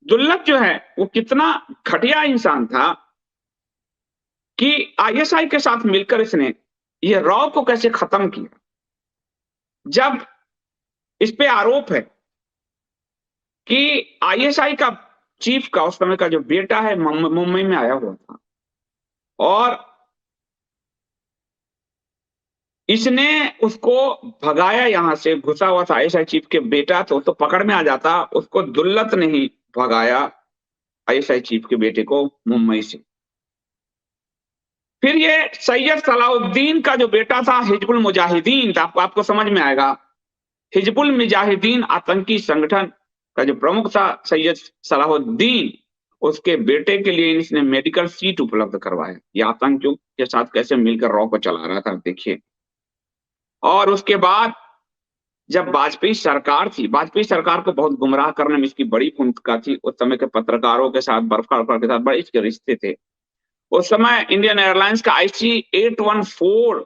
दुर्लभ जो है वो कितना घटिया इंसान था कि आईएसआई के साथ मिलकर इसने ये रॉ को कैसे खत्म किया। जब इस पे आरोप है कि आईएसआई का चीफ का उस समय का जो बेटा है मुंबई में आया हुआ था और इसने उसको भगाया, यहां से घुसा हुआ था आईएसआई चीफ के बेटा, तो पकड़ में आ जाता। उसको दुल्लत ने ही भगाया आईएसआई चीफ के बेटे को मुंबई से। फिर ये सैयद सलाउद्दीन का जो बेटा था हिजबुल मुजाहिदीन था, आपको समझ में आएगा। हिजबुल मुजाहिदीन आतंकी संगठन का जो प्रमुख था सैयद सलाहुद्दीन, उसके बेटे के लिए इसने मेडिकल सीट उपलब्ध करवाया। ये आतंकियों के साथ कैसे मिलकर रॉ को चला रहा था, देखिए। और उसके बाद जब वाजपेयी सरकार थी, वाजपेयी सरकार को बहुत गुमराह करने में इसकी बड़ी भूमिका थी। उस समय के पत्रकारों के साथ, बर्फाड़ के साथ बड़े इसके रिश्ते थे। उस समय इंडियन एयरलाइंस का IC 814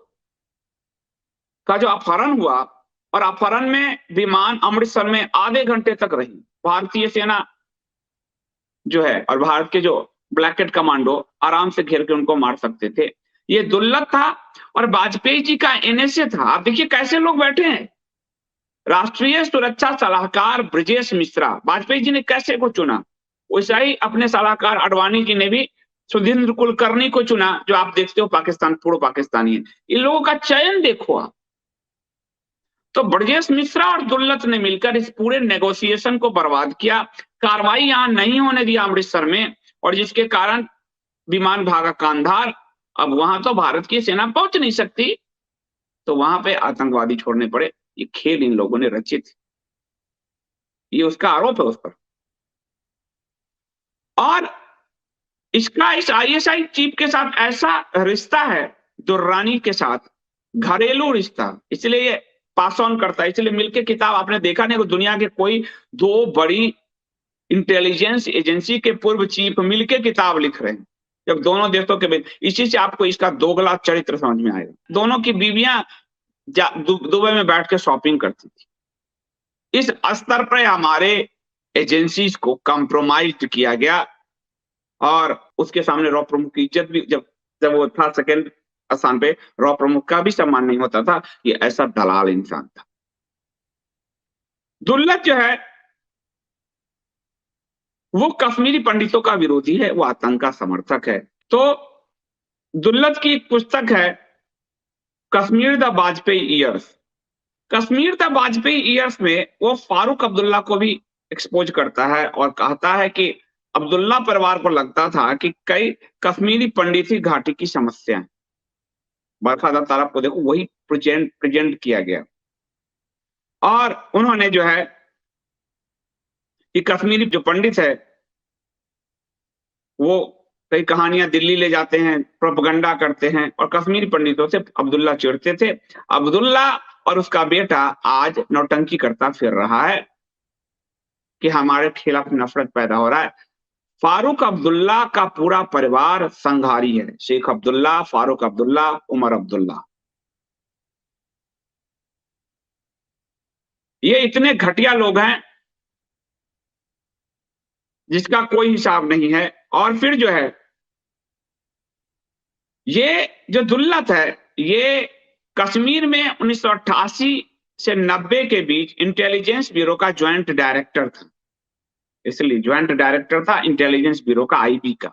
का जो अपहरण हुआ, और अपहरण में विमान अमृतसर में आधे घंटे तक रही। भारतीय सेना जो है और भारत के जो ब्लैकेट कमांडो आराम से घेर के उनको मार सकते थे। ये दुर्लभ था। और वाजपेयी जी का NSA था। आप देखिए कैसे लोग बैठे हैं। राष्ट्रीय सुरक्षा सलाहकार ब्रजेश मिश्रा, वाजपेयी जी ने कैसे को चुना, वैसा ही अपने सलाहकार अडवाणी जी ने भी सुधींद्र कुलकर्णी को चुना, जो आप देखते हो पाकिस्तान, पूर्व पाकिस्तानी है। इन लोगों का चयन देखो आप। तो ब्रजेश मिश्रा और दुल्लत ने मिलकर इस पूरे नेगोशिएशन को बर्बाद किया। कार्रवाई यहां नहीं होने दिया अमृतसर में, और जिसके कारण विमान भागा कांधार। अब वहां तो भारत की सेना पहुंच नहीं सकती, तो वहां पे आतंकवादी छोड़ने पड़े। ये खेल इन लोगों ने रचित, ये उसका आरोप है उस पर। और इसका इस ISI चीफ के साथ ऐसा रिश्ता है दुर्रानी के साथ, घरेलू रिश्ता, इसलिए ये पास ऑन करता है। इसलिए मिलके किताब आपने देखा नहीं, दुनिया के कोई दो बड़ी इंटेलिजेंस एजेंसी के पूर्व चीफ मिलके किताब लिख रहे हैं, जब दोनों देशों के बीच। इसी से आपको इसका दोगला चरित्र समझ में आएगा। दोनों की बीवियां दुबई में बैठ के शॉपिंग करती थी। इस स्तर पर हमारे एजेंसीज को कॉम्प्रोमाइज किया गया, और उसके सामने रॉ प्रमुख की इज्जत भी, जब जब वो था सेकंड स्थान पे, रॉ प्रमुख का भी सम्मान नहीं होता था। ये ऐसा दलाल इंसान था। दुर्लभ जो है वो कश्मीरी पंडितों का विरोधी है, वो आतंक का समर्थक है। तो दुर्लभ की एक पुस्तक है Kashmir the Vajpayee years. Kashmir the Vajpayee years में वो फारूक अब्दुल्ला को भी एक्सपोज करता है और कहता है कि अब्दुल्ला परिवार को लगता था कि कई कश्मीरी पंडित ही घाटी की समस्या है। बरखादा तालाब को देखो, वही प्रेजेंट किया गया। और उन्होंने जो है कि कश्मीरी जो पंडित है वो कई कहानियां दिल्ली ले जाते हैं, प्रोपगंडा करते हैं, और कश्मीरी पंडितों से अब्दुल्ला चिढ़ते थे। अब्दुल्ला और उसका बेटा आज नौटंकी करता फिर रहा है कि हमारे खिलाफ नफरत पैदा हो रहा है। फारूक अब्दुल्ला का पूरा परिवार संघारी है। शेख अब्दुल्ला, फारूक अब्दुल्ला, उमर अब्दुल्ला, ये इतने घटिया लोग हैं जिसका कोई हिसाब नहीं है। और फिर जो है ये जो दुल्लत है, ये कश्मीर में 1988 से 90 के बीच इंटेलिजेंस ब्यूरो का ज्वाइंट डायरेक्टर था। इसलिए ज्वाइंट डायरेक्टर था इंटेलिजेंस ब्यूरो का, IB का।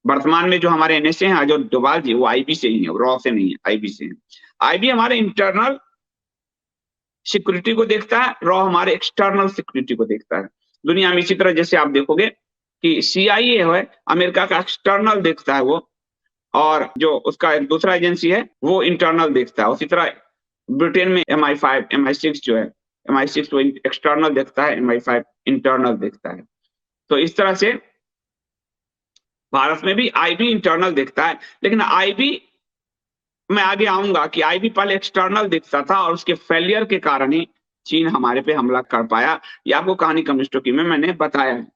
वर्तमान में जो हमारे NSA हैं, जो डोभाल जी, वो IB से ही है, रॉ से नहीं है, IB से है। IB हमारे इंटरनल सिक्योरिटी को देखता है, रॉ हमारे एक्सटर्नल सिक्योरिटी को देखता है। दुनिया में इसी तरह जैसे आप देखोगे कि CIA है, अमेरिका का एक्सटर्नल देखता है वो, और जो उसका एक दूसरा एजेंसी है वो इंटरनल देखता है। उसी तरह ब्रिटेन में MI5, MI6 जो है, MI6 वो एक्सटर्नल देखता है, MI5 इंटरनल देखता है। तो इस तरह से भारत में भी IB इंटरनल देखता है। लेकिन IB, मैं आगे आऊंगा कि IB पहले एक्सटर्नल देखता था, और उसके फेलियर के कारण ही चीन हमारे पे हमला कर पाया। ये आपको कहानी कम्युनिस्टों की में मैंने बताया है।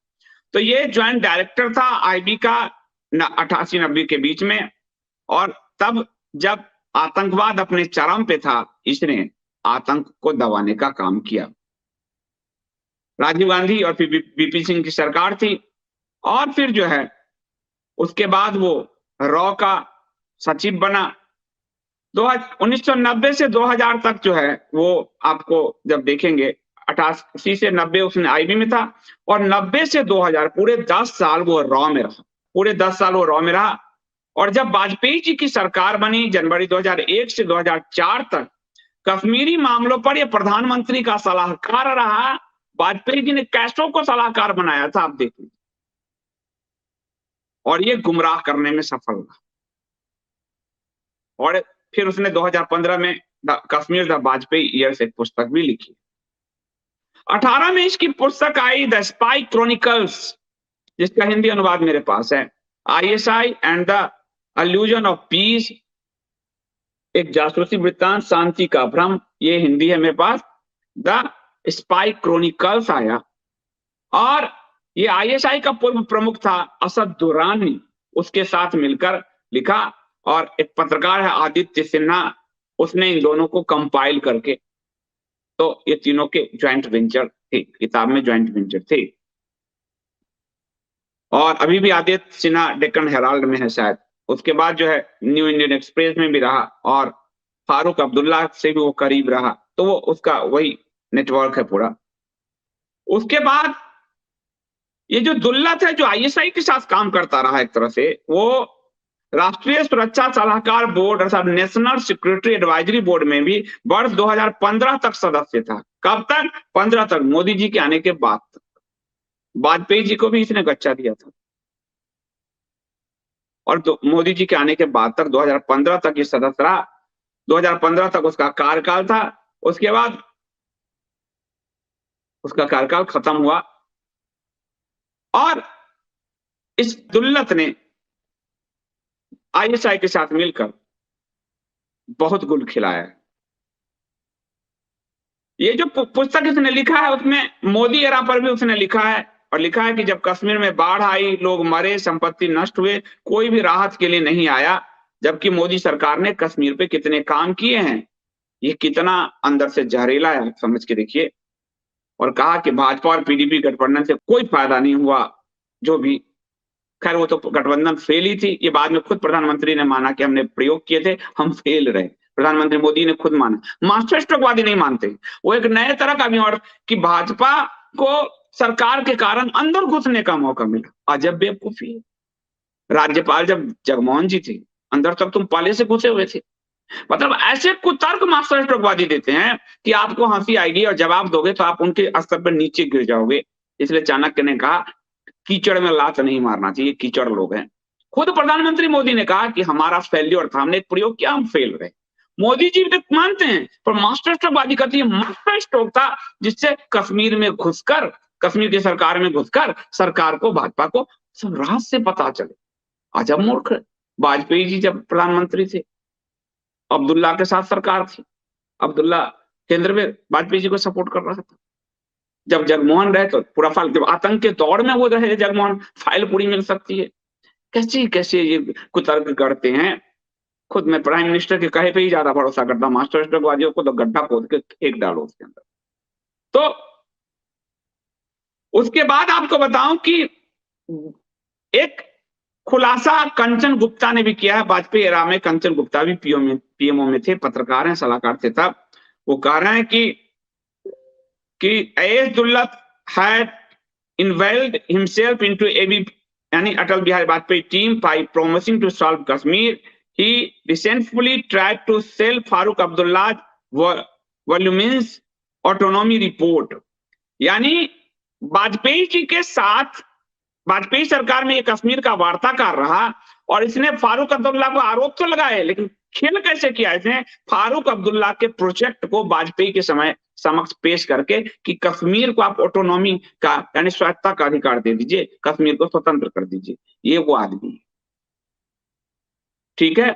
तो ये ज्वाइंट डायरेक्टर था IB का 88-90 के बीच में। और तब जब आतंकवाद अपने चरम पे था, इसने आतंक को दबाने का काम किया। राजीव गांधी और फिर वीपी सिंह की सरकार थी, और फिर जो है उसके बाद वो रॉ का सचिव बना। 1990 से 2000 तक जो है वो आपको जब देखेंगे, 88 से 90 उसने आईबी में था, और 90 से 2000 पूरे 10 साल वो रॉ में रहा, पूरे 10 साल वो रॉ में रहा। और जब वाजपेयी जी की सरकार बनी जनवरी 2001 से 2004 तक, कश्मीरी मामलों पर ये प्रधानमंत्री का सलाहकार रहा। वाजपेयी जी ने कैस्ट्रो को सलाहकार बनाया था, आप देखिए, और ये गुमराह करने में सफल रहा। और फिर उसने 2015 में कश्मीर द वाजपेयी ईयर्स एक पुस्तक भी लिखी। 18 में इसकी पुस्तक आई द स्पाई क्रॉनिकल्स, जिसका हिंदी अनुवाद मेरे पास है, ISI and the allusion of peace, एक जासूसी वृत्तांत, शांति का भ्रम, ये हिंदी है मेरे पास। द स्पाई क्रॉनिकल्स आया, और ये आईएसआई का पूर्व प्रमुख था असद दुरानी, उसके साथ मिलकर लिखा। और एक पत्रकार है आदित्य सिन्हा, उसने इन दोनों को कंपाइल करके, तो ये तीनों के ज्वाइंट वेंचर थे, किताब में ज्वाइंट वेंचर थे। और अभी भी आदित्य सिन्हा डेक्कन हेराल्ड में है शायद। उसके बाद जो है न्यू इंडियन एक्सप्रेस में भी रहा, और फारूक अब्दुल्ला से भी वो करीब रहा, तो वो उसका वही नेटवर्क है पूरा। उसके बाद ये जो दुल्लत है, जो आईएसआई के साथ काम करता रहा एक तरह से, वो राष्ट्रीय सुरक्षा सलाहकार बोर्ड अर्थात नेशनल सिक्योरिटी एडवाइजरी बोर्ड में भी वर्ष 2015 तक सदस्य था। कब तक? 15 तक, मोदी जी के आने के बाद तक। वाजपेयी जी को भी इसने गच्चा दिया था, और मोदी जी के आने के बाद तक 2015 तक ये सदस्य रहा। 2015 तक उसका कार्यकाल था, उसके बाद उसका कार्यकाल खत्म हुआ, और इस दुल्लत ने आईएसआई के साथ मिलकर बहुत गुल खिलाया है। ये जो पुस्तक इसने लिखा है, उसमें मोदी एरा पर भी उसने लिखा है, और लिखा है कि जब कश्मीर में बाढ़ आई, लोग मरे, संपत्ति नष्ट हुए, कोई भी राहत के लिए नहीं आया, जबकि मोदी सरकार ने कश्मीर पे कितने काम किए हैं। ये कितना अंदर से जहरीला है, आप समझ के देखिए। और कहा कि भाजपा और पीडीपी गठबंधन से कोई फायदा नहीं हुआ, जो भी, खैर वो तो गठबंधन फेल ही थी। ये बाद में खुद प्रधानमंत्री ने माना कि हमने प्रयोग किए थे, हम फेल रहे। प्रधानमंत्री मोदी ने खुद माना। मास्टर स्ट्रोकवादी नहीं मानते, वो एक नए तरह का व्यवहार कि भाजपा को सरकार के कारण अंदर घुसने का मौका मिला। अजब बेवकूफी है। राज्यपाल जब जगमोहन जी थे, अंदर तक तुम पहले से घुसे हुए थे। मतलब ऐसे कुतर्क मास्टर स्ट्रोकवादी देते हैं कि आपको हंसी आएगी, और जवाब दोगे तो आप उनके स्तर पर नीचे गिर जाओगे। इसलिए चाणक्य ने कहा कीचड़ में लात नहीं मारना चाहिए, कीचड़ लोग हैं। खुद प्रधानमंत्री मोदी ने कहा कि हमारा फेल्योर था, हमने एक प्रयोग किया, हम फेल रहे। मोदी जी भी तो मानते हैं, पर मास्टर स्ट्रोकबाजी करती है। मास्टर स्ट्रोक था जिससे कश्मीर में घुसकर, कश्मीर की सरकार में घुसकर सरकार को, भाजपा को सब राज से पता चले। अजब मूर्ख। वाजपेयी जी जब प्रधानमंत्री थे, अब्दुल्ला के साथ सरकार थी, अब्दुल्ला केंद्र में वाजपेयी जी को सपोर्ट कर रहा था। जब जगमोहन रहे तो पूरा फाइल, जब आतंक के दौर में वो रहे जगमोहन, फाइल पूरी मिल सकती है। कैसे कैसे ये कुतर्क करते हैं। खुद मैं प्राइम मिनिस्टर के कहे पे ही ज्यादा भरोसा करता हूं, मास्टर स्ट्रोकवादियों को तो गड्ढा खोद के फेंक डालो उसके अंदर। तो उसके बाद आपको बताऊं कि एक खुलासा कंचन गुप्ता ने भी किया है। वाजपेयी एरा में कंचन गुप्ता भी पीएमओ में थे, पत्रकार हैं, सलाहकार थे तब। वो कह रहे हैं कि A S Dulat had involved himself into AB, यानी Atal Bihari Vajpayee team by promising to solve Kashmir. He resentfully tried to sell Farooq Abdullah's voluminous autonomy report. यानी वाजपेयी जी के साथ वाजपेयी सरकार में ये कश्मीर का वार्ताकार रहा, और इसने फारूक अब्दुल्ला को आरोप तो लगाए, लेकिन खेल कैसे किया इसने? फारूक अब्दुल्ला के प्रोजेक्ट को वाजपेयी के समय समक्ष पेश करके कि कश्मीर को आप ऑटोनॉमी का, यानी स्वायत्तता का अधिकार दे दीजिए, कश्मीर को स्वतंत्र कर दीजिए। ये वो आदमी है, ठीक है।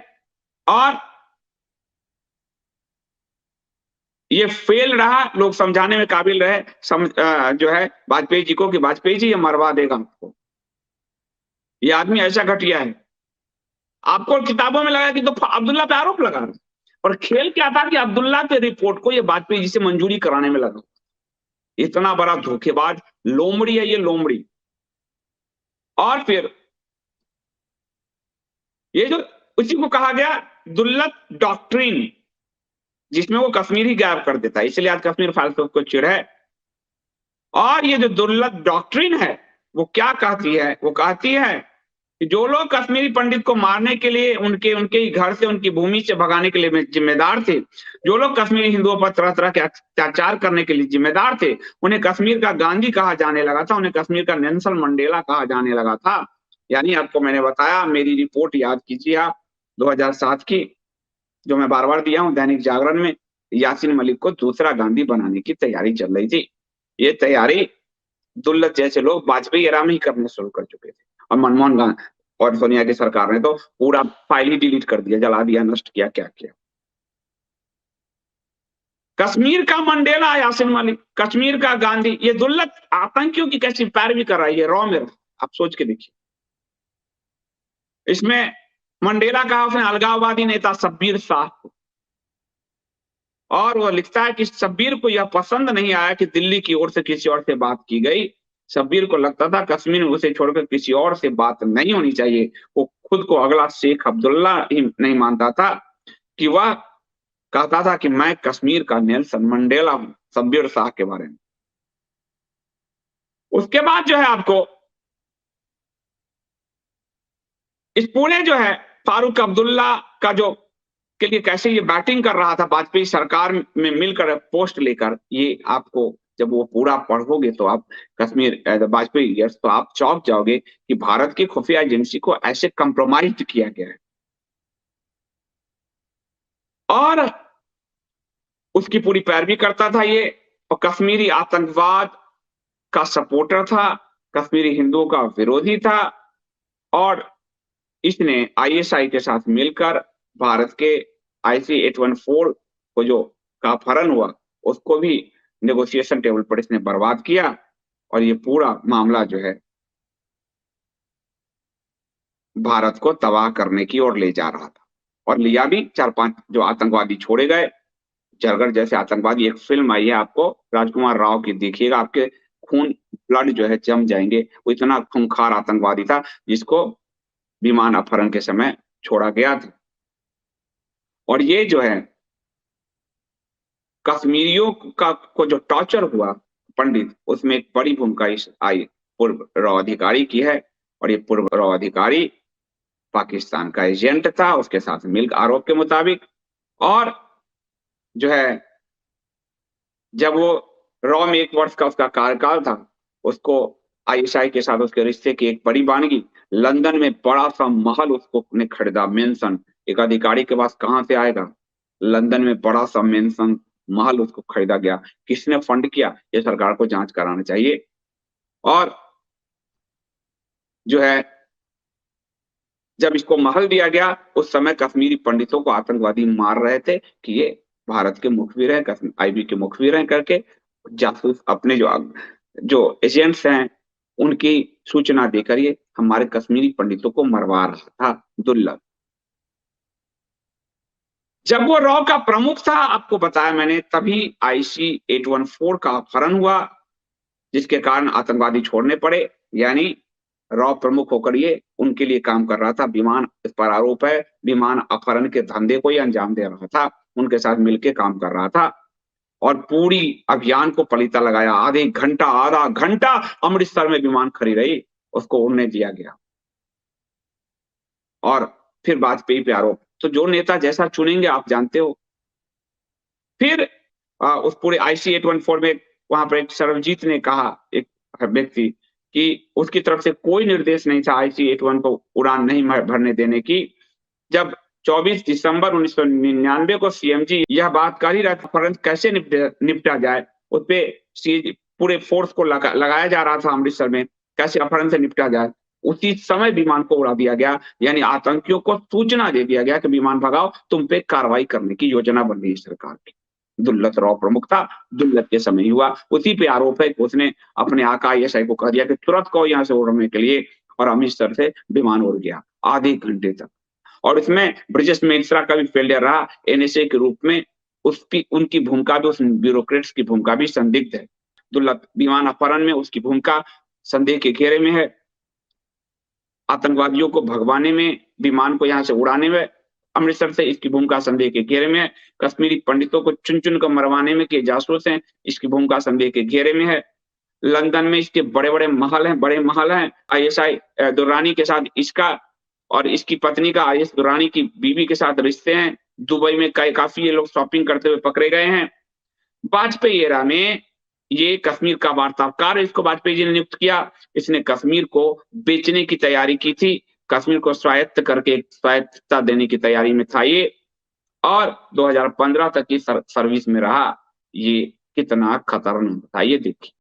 और ये फेल रहा, लोग समझाने में काबिल रहे, जो है वाजपेयी जी को कि वाजपेयी जी ये मरवा देगा आपको, ये आदमी ऐसा घटिया है। आपको किताबों में लगा कि तो अब्दुल्ला पे आरोप लगा रहा, और खेल क्या था कि अब्दुल्ला के रिपोर्ट को ये वाजपेयी जी से मंजूरी कराने में लगा। इतना बड़ा धोखेबाज लोमड़ी है ये, लोमड़ी। और फिर ये जो उसी को कहा गया दुल्लत डॉक्ट्रिन, जिसमें वो कश्मीर ही गायब कर देता है, इसलिए आज कश्मीर फाइल्स को चिढ़ है। और ये जो दुर्लभ डॉक्ट्रिन है वो क्या कहती है? वो कहती है कि जो लोग कश्मीरी पंडित को मारने के लिए उनके ही घर से, उनकी भूमि से भगाने के लिए जिम्मेदार थे, जो लोग कश्मीरी हिंदुओं पर तरह तरह के अत्याचार करने के लिए जिम्मेदार थे, उन्हें कश्मीर का गांधी कहा जाने लगा था, उन्हें कश्मीर का नेल्सन मंडेला कहा जाने लगा था। यानी आपको मैंने बताया, मेरी रिपोर्ट याद कीजिए आप 2007 की, जो मैं बार बार दिया हूं दैनिक जागरण में, यासीन मलिक को दूसरा गांधी बनाने की तैयारी चल रही थी। ये तैयारी दुल्लत जैसे लोग वाजपेयी एरा में ही करने शुरू कर चुके थे, और मनमोहन गांधी और सोनिया की सरकार ने तो पूरा फाइल ही डिलीट कर दिया, जला दिया, नष्ट किया, क्या किया। कश्मीर का मंडेला यासीन मलिक, कश्मीर का गांधी, ये दुल्लत आतंकियों की कैसी पैरवी कर रहा है, ये रॉ में आप सोच के देखिए। इसमें मंडेला कहा उसने अलगाववादी नेता शब्बीर शाह को, और वो लिखता है कि शब्बीर को यह पसंद नहीं आया कि दिल्ली की ओर से किसी और से बात की गई। शब्बीर को लगता था कश्मीर में उसे छोड़कर किसी और से बात नहीं होनी चाहिए। वो खुद को अगला शेख अब्दुल्ला ही नहीं मानता था, कि वह कहता था कि मैं कश्मीर का नेल्सन मंडेला हूं, शब्बीर शाह के बारे में। उसके बाद जो है आपको इस पूरे जो है फारूक अब्दुल्ला का जो के लिए कैसे ये बैटिंग कर रहा था वाजपेयी सरकार में मिलकर पोस्ट लेकर, ये आपको जब वो पूरा पढ़ोगे तो आप कश्मीर वाजपेयी यस, तो आप चौंक जाओगे कि भारत की खुफिया एजेंसी को ऐसे कंप्रोमाइज किया गया है। और उसकी पूरी पैरवी करता था ये, और कश्मीरी आतंकवाद का सपोर्टर था, कश्मीरी हिंदुओं का विरोधी था। और इसने आईएसआई के साथ मिलकर भारत के IC 814 को जो का अपहरण हुआ, उसको भी नेगोशिएशन टेबल पर इसने बर्बाद किया, और ये पूरा मामला जो है भारत को तबाह करने की ओर ले जा रहा था। और लिया भी, 4-5 जो आतंकवादी छोड़े गए, जरगढ़ जैसे आतंकवादी। एक फिल्म आई है आपको राजकुमार राव की, देखिएगा, आपके खून ब्लड जो है जम जाएंगे। वो इतना खूंखार आतंकवादी था जिसको विमान अपहरण के समय छोड़ा गया था। और ये जो है कश्मीरियों का को जो टॉर्चर हुआ पंडित, उसमें एक बड़ी भूमिका इस आई पूर्व रॉ अधिकारी की है। और ये पूर्व रॉ अधिकारी पाकिस्तान का एजेंट था, उसके साथ मिल आरोप के मुताबिक। और जो है जब वो रॉ में 1 वर्ष का उसका कार्यकाल था, उसको ISI के साथ उसके रिश्ते की एक बड़ी वानगी, लंदन में बड़ा सा महल उसको ने खरीदा, मेंशन। एक अधिकारी के पास कहां से आएगा? लंदन में बड़ा सा मेंशन महल उसको खरीदा गया। किसने फंड किया? ये सरकार को जांच कराना चाहिए। और जो है जब इसको महल दिया गया, उस समय कश्मीरी पंडितों को आतंकवादी मार रहे थे कि ये भारत के मुखबिर हैं, IB के मुखबिर हैं करके, जासूस अपने जो एजेंट्स हैं उनकी सूचना देकर ये हमारे कश्मीरी पंडितों को मरवा रहा था दुर्लभ। जब वो रॉ का प्रमुख था, आपको बताया मैंने, तभी IC 814 का अपहरण हुआ, जिसके कारण आतंकवादी छोड़ने पड़े। यानी रॉ प्रमुख होकर ये उनके लिए काम कर रहा था। विमान, इस पर आरोप है, विमान अपहरण के धंधे को ही अंजाम दे रहा था, उनके साथ मिलकर काम कर रहा था। और पूरी अभियान को पलीता लगाया। आधा घंटा अमृतसर में विमान खड़ी रही, उसको उड़ने दिया गया। और फिर वाजपेयी पे आरोप। तो जो नेता जैसा चुनेंगे आप जानते हो। फिर उस पूरे IC 814 में वहां पर एक सर्वजीत ने कहा, एक व्यक्ति, कि उसकी तरफ से कोई निर्देश नहीं था IC 814 को उड़ान नहीं भरने देने की। जब 24 दिसंबर 1999 को CMG यह बात कर ही रहा था अपहरण कैसे निपटा जाए, उस पे पूरे फोर्स को लगाया जा रहा था अमृतसर में, कैसे अपहरण से निपटा जाए, उसी समय विमान को उड़ा दिया गया। यानी आतंकियों को सूचना दे दिया गया कि विमान भगाओ, तुम पे कार्रवाई करने की योजना बन रही है सरकार की। दुल्लत रॉ प्रमुख था, दुल्लत के समय हुआ। उसी पे आरोप है कि उसने अपने आका ISI को कह दिया कि तुरंत कहो यहाँ से उड़ने के लिए, और अमृतसर से विमान उड़ गया आधे घंटे तक। और इसमें ब्रिजेश मेहरा का भी फेलियर रहा एनएसए के रूप में। उनकी भूमिका भी, उस ब्यूरोक्रेट्स की भूमिका भी संदिग्ध है। दुर्लभ विमान अपहरण में उसकी भूमिका संदेह के घेरे में है। आतंकवादियों को भगवाने में, विमान को यहां से उड़ाने में अमृतसर से, इसकी भूमिका संदेह के घेरे में है। कश्मीरी पंडितों को चुन चुन कर मरवाने में के जासूस हैं, इसकी भूमिका संदेह के घेरे में है। लंदन में इसके बड़े बड़े महल हैं। आईएसआई दुर्रानी के साथ इसका और इसकी पत्नी का आईएस दुर्रानी की बीवी के साथ रिश्ते हैं। दुबई में काफी ये लोग शॉपिंग करते हुए पकड़े गए हैं। वाजपेयी एरा में ये कश्मीर का वार्ताकार, इसको वाजपेयी जी ने नियुक्त किया। इसने कश्मीर को बेचने की तैयारी की थी, कश्मीर को स्वायत्त करके स्वायत्तता देने की तैयारी में था ये, और 2015 तक की सर्विस में रहा। ये कितना खतरनाक था ये देखिए।